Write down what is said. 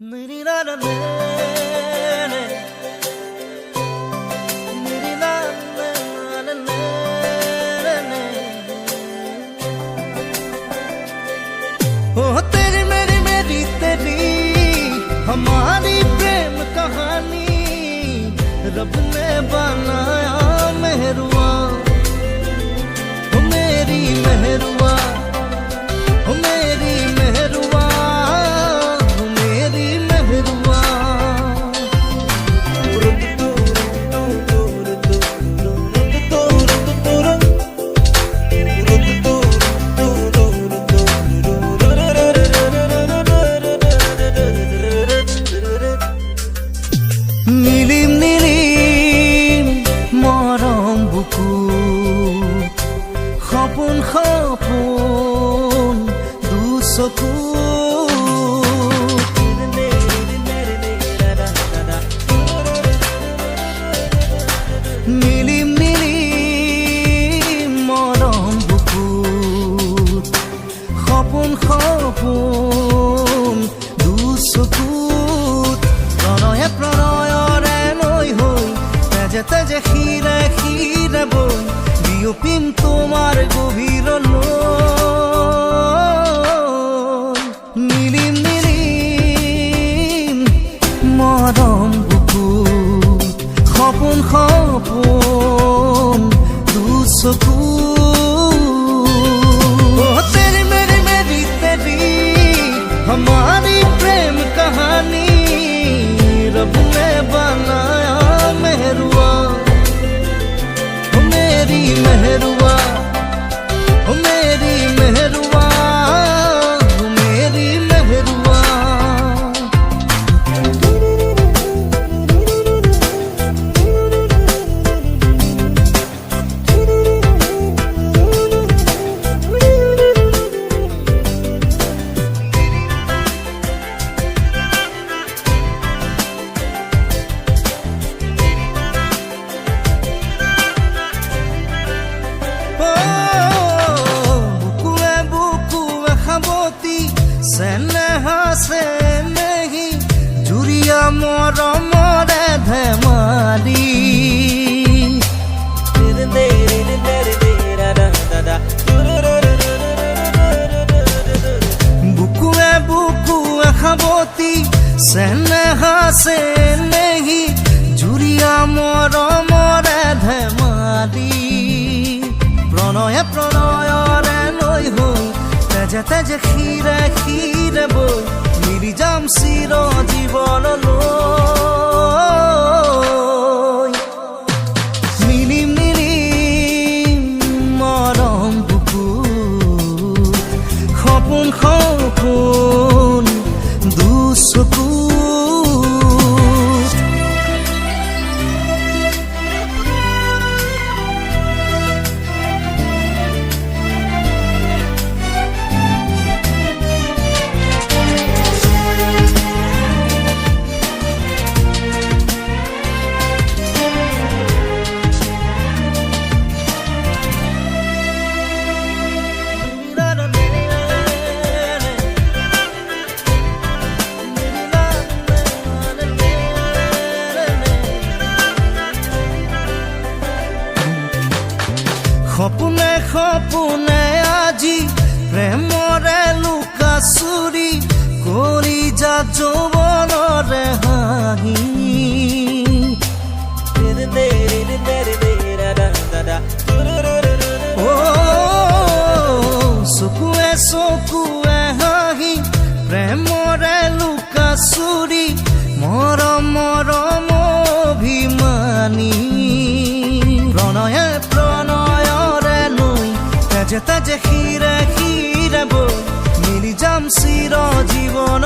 तेरी मेरी मेरी तेरी हमारी प्रेम कहानी रब ने बनाया मेहरुआ, मेरी मेहरुआ, मेरी मेहरुआ, मेरी मेहरुआ। नीलिम नीलिम मरम बुकु खपुन खपुन दुसकु नीलिम नीलिम मरम बुकु खपुन खपुन दुसकु प्रणय प्रणयरे नई हई तेजे तेजे खीरे खीरे बई বিয়পিম তোমার গভীর নীলিম নীলিম মরম বুকু খপন খপন দুচকু तेरी मेरी मेरी तेरी हमारी प्रेम कहानी रब ने बनाया मेहरुआ, मेरी मेहरुआ, मेरी मेहरुआ, मेरी मेहरुआ। सेनेहा से नहीं जुरिया मोर मोरे धमाली बुकुए बुकुए खबोती सेनेहा से नहीं जुरिया मोर मोरे धमाली प्रणय प्रणयरे नई हई तेजे तेजे खीरे खीरे बई मिली जाम चिर जीवन नीलिम नीलिम मरम बुकु खपुन खपुन दुचकु খপুনে খপুনে আজি প্ৰেমৰে লুকা চুৰি কৰি যা যৌৱনৰে হাঁহি চকুৱে চকুৱে হাঁহি প্ৰেমৰে লুকা চুৰি মৰম মৰম অভিমানী প্ৰণয়ে তেজে তেজে খীরে খীরে বই মিলি যাম চির জীবন।